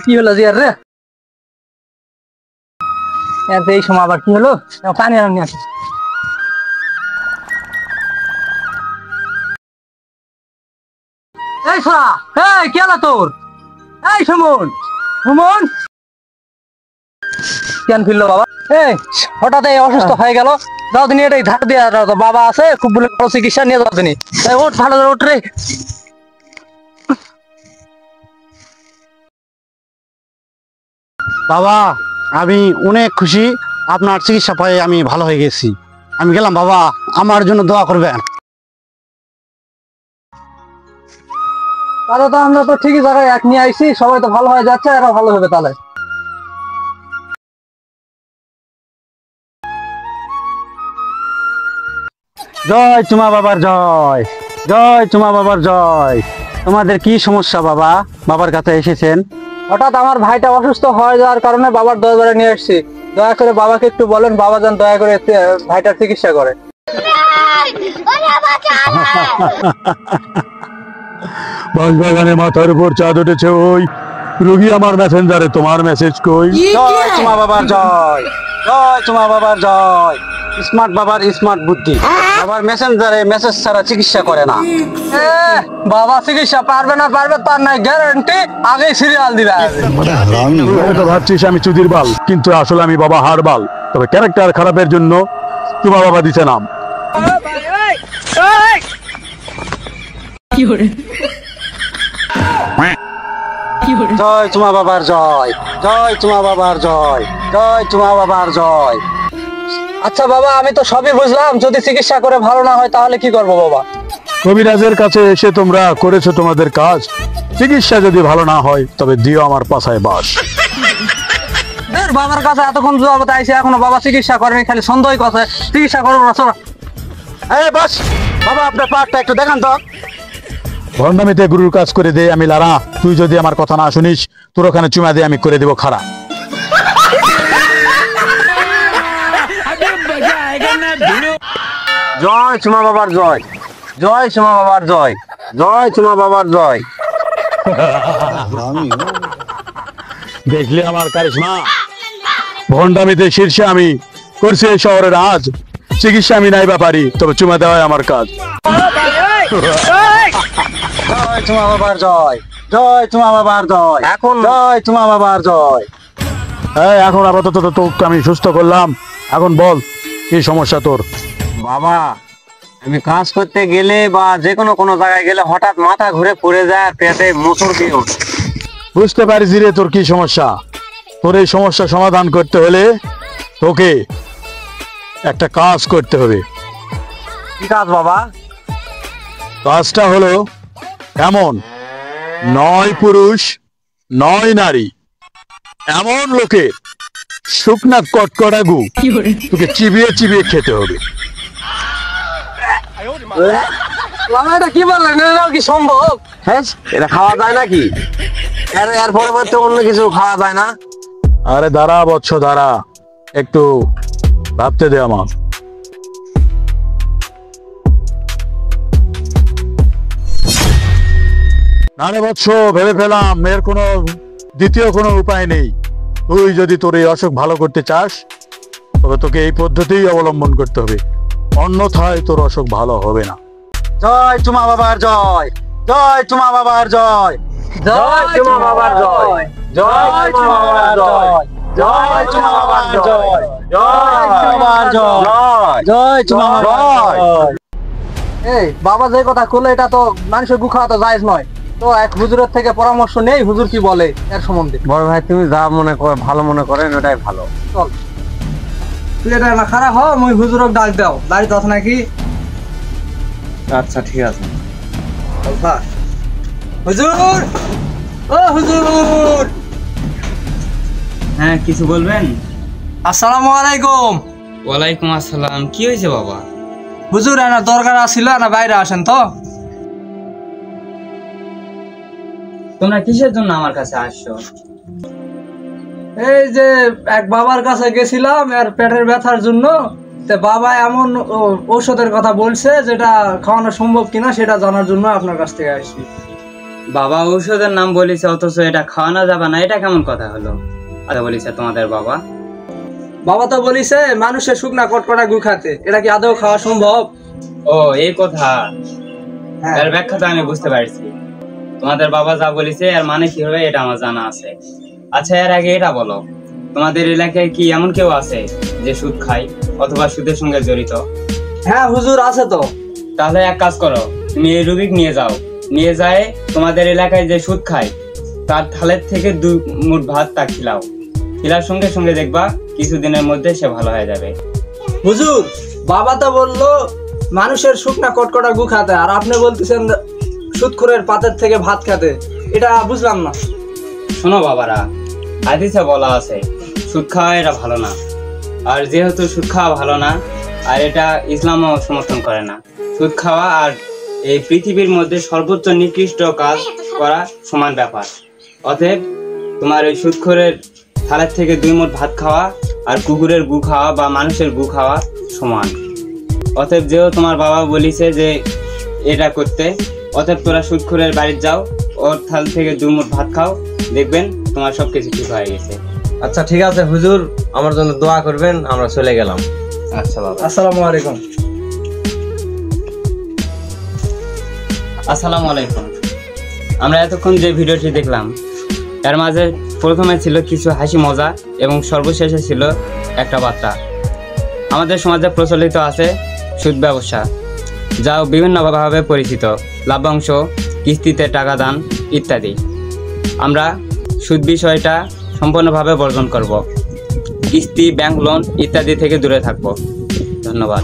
কি হলো জিয়ার রে? এই সময় আবার কি হলো? পানি আনি আসে। এই সরা, এই কি হলো তোর? এই সুমন, সুমন কেন ফিরলো বাবা? এই হঠাৎ এই অসুস্থ হয়ে গেল, যাও দিন এটাই ধার দিয়ে বাবা আছে, খুব বলে চিকিৎসা নিয়ে যাও দিন। ওঠ, ভালো করে ওঠ রে। বাবা আমি অনেক খুশি, আপনার চিকিৎসা পায়ে আমি ভালো হয়ে গেছি। আমি গেলাম বাবা, আমার জন্য দোয়া করবেন। তাহলে তো আমরা তো ঠিকই জায়গায় এক নিয়ে আইছি, সবাই তো ভালো হয়ে যাচ্ছে, এরা ভালো হবে তাহলে। জয় চুমা বাবার জয়, জয় চুমা বাবার জয়। তোমাদের কি সমস্যা বাবা? বাবার কাছে এসেছেন? হঠাৎ আমার ভাইটা অসুস্থ হয়ে যাওয়ার কারণে বাবার দরবারে নিয়ে আসছি। দয়া করে বাবাকে একটু বলেন, বাবা যেন দয়া করে ভাইটার চিকিৎসা করে। বাঁশবাগানে মাথার উপর চাঁদ উঠেছে, ওই রোগী আমার মেসেঞ্জারে, তোমার মেসেজ কই? জয় চুমা বাবার জয়, জয় চুমা বাবার জয়। স্মার্ট বাবার স্মার্ট বুদ্ধি, বাবার মেসেঞ্জারে মেসেজ ছাড়া চিকিৎসা করে না। বাবা চিকিৎসা পারবে না পারবে তার নাই গ্যারান্টি, আগেই সিরিয়াল দিবে। তো ভাবছিস আমি চুদির বাল, কিন্তু আসলে আমি বাবা হার বাল। তবে ক্যারেক্টার খারাপের জন্য চুমা বাবা দিছে নাম। জয় চুমা বাবার জয়, জয় চুমা বাবার জয়, জয় চুমা বাবার জয়। আচ্ছা বাবা, আমি তো সবই বুঝলাম, যদি চিকিৎসা করে ভালো না হয় তাহলে কি করবো বাবা? কবিরাজের কাছে এসে তোমরা করেছো তোমাদের কাজ, চিকিৎসা যদি ভালো না হয় তবে দিও আমার পাছায় বাস। বাবার কাছে এতক্ষণ জবাব আইসি, এখনো বাবা চিকিৎসা করেনি, খালি সন্দেহই কথা। চিকিৎসা করবো না, চলো। এই বাস বাবা, আপনার পাটটা একটু দেখান তো। ভণ্ডামিতে গুরুর কাজ করে দে আমি লারা, তুই যদি আমার কথা না শুনিস তোর ওখানে চুমা দিয়ে আমি করে দেবো খারাপ। জয় চুমা বাবার জয়, জয় চুমা বাবার জয়, জয় চুমা বাবার জয়। দেখলে আমার কারিশমা? ভণ্ডামিতে শীর্ষে আমি করছি এই শহরের আজ। চিকিৎসা আমি নাই বা পারি, তবে চুমা দেওয়াই আমার কাজ। জয় চুমা বাবার জয়, জয় চুমা বাবার জয়, এখন জয় চুমা বাবার জয়। হ্যাঁ, এখন আপাতত তোকে আমি সুস্থ করলাম, এখন বল কি সমস্যা তোর? বাবা আমি কাজ করতে গেলে বা যে কোনো জায়গায় গেলে হঠাৎ মাথা ঘুরে পড়ে যায়, পেটে মোচড় দিয়ে ওঠে। বুঝতে পারিস রে তোর কি সমস্যা। তোর এই সমস্যা সমাধান করতে হলে তোকে একটা কাজ করতে হবে। কি কাজ বাবা? কাজটা হলো এমন 9 পুরুষ 9 নারী এমন লোকের শুকনা কটকটা গু তোকে চিবিয়ে চিবিয়ে খেতে হবে। বাবা এটা কি বললেন? এটাও কি সম্ভব? হ্যাঁ, এটা খাওয়া যায় নাকি? এর পরিবর্তে অন্য কিছু খাওয়া যায় না? আরে দাঁড়া বৎস দাঁড়া, একটু ভাবতে দে আমার। না রে বৎস, ভেবে ফেলাম এর কোনো দ্বিতীয় কোনো উপায় নেই। তুই যদি তোর এই অসুখ ভালো করতে চাস তবে তোকে এই পদ্ধতিই অবলম্বন করতে হবে, অন্যথায় তোর অসুখ ভালো হবে না। জয় চুমা বাবার জয়, জয় চুমা বাবার জয়, জয় চুমা বাবার জয়, জয় চুমা বাবার জয়, জয় চুমা বাবার জয়, জয় চুমা বাবার জয়, জয় চুমা বাবার জয়। এই বাবা যে কথা কইলো এটা তো মানুষের গু খাওয়া তো জায়েজ নয়। তো এক হুজুরের থেকে পরামর্শ নেই, হুজুর কি বলে এর সম্বন্ধে। বড় ভাই তুমি যা মনে করে ভালো মনে করেন ওটাই ভালো। চল তুই এটা না খারাপ হ, মুই হুজুরক ডাক দাও, বাড়িতে আছে নাকি? আচ্ছা ঠিক আছে। হুজুর, ও হুজুর। হ্যাঁ, কিছু বলবেন? আসসালামু আলাইকুম। ওয়ালাইকুম আসসালাম। কি হয়েছে বাবা? হুজুর এনা দরকার আছিল, না বাইরে আসেন তো। তোমরা কিসের জন্য আমার কাছে আসছো? এই যে এক বাবার কাছে গেছিলাম আর পেটের ব্যথার জন্য, তে বাবা এমন ঔষধের কথা বলছে যেটা খাওয়ানো সম্ভব কিনা সেটা জানার জন্য আপনার কাছ থেকে আসছি। বাবা ঔষধের নাম বলেছে অথচ এটা খাওয়ানো যাবে না, এটা কেমন কথা হলো? আচ্ছা বলেছে তোমাদের বাবা? বাবা তো বলিছে মানুষের শুকনা কটকটা গু খাতে, এটা কি আদৌ খাওয়া সম্ভব? ও এই কথা, এর ব্যাখ্যা তো আমি বুঝতে পারছি। তোমাদের বাবা যা বলেছে এর মানে কি হবে এটা আমার জানা আছে। আচ্ছা এর আগে এটা বলো, তোমাদের এলাকায় কি এমন কেউ আছে যে সুদ খায় অথবা সুদের সঙ্গে জড়িত? হ্যাঁ হুজুর, আছে তো। তাহলে এক কাজ করো, তুমি এই রুগীকে নিয়ে যাও, নিয়ে যায় তোমাদের এলাকায় যে সুদ খায় তার থালের থেকে 2 মুঠ ভাত তা খিলাও। খিলার সঙ্গে সঙ্গে দেখবা কিছুদিনের মধ্যে সে ভালো হয়ে যাবে। হুজুর, বাবা তো বললো মানুষের শুকনা কটকটা গু খাতে, আর আপনি বলতেছেন সুদখোরের পাতের থেকে ভাত খেতে, এটা বুঝলাম না। শোনো বাবারা, হাদিসে বলা আছে সুদ খাওয়া এটা ভালো না, আর যেহেতু সুদ খাওয়া ভালো না আর এটা ইসলামও সমর্থন করে না। সুদ খাওয়া আর এই পৃথিবীর মধ্যে সর্বোচ্চ নিকৃষ্ট কাজ করা সমান ব্যাপার। অতএব তোমার এই সুদখোরের থালের থেকে 2 মুঠ ভাত খাওয়া আর কুকুরের গু খাওয়া বা মানুষের গু খাওয়া সমান। অতএব যেও তোমার বাবা বলিছে যে এটা করতে, অতএব তোরা সুদখোরের বাড়ি যাও, ওর থাল থেকে 2 মুঠ ভাত খাও, দেখবেন তোমার সবকিছু ঠিক হয়ে গেছে। আচ্ছা ঠিক আছে হুজুর, আমার জন্য দোয়া করবেন, আমরা চলে গেলাম। আচ্ছা বাবা। আসসালামু আলাইকুম। আসসালামু আলাইকুম। আমরা এতক্ষণ যে ভিডিওটি দেখলাম এর মাঝে প্রথমে ছিল কিছু হাসি মজা এবং সর্বশেষে ছিল একটা বার্তা। আমাদের সমাজে প্রচলিত আছে সুদ ব্যবসা, যা বিভিন্নভাবে পরিচিত, লাভ্যাংশ, কিস্তিতে টাকা দান ইত্যাদি। আমরা সুদ বিষয়টা সম্পূর্ণভাবে বর্জন করব, কিস্তি, ব্যাংক লোন ইত্যাদি থেকে দূরে থাকব। ধন্যবাদ।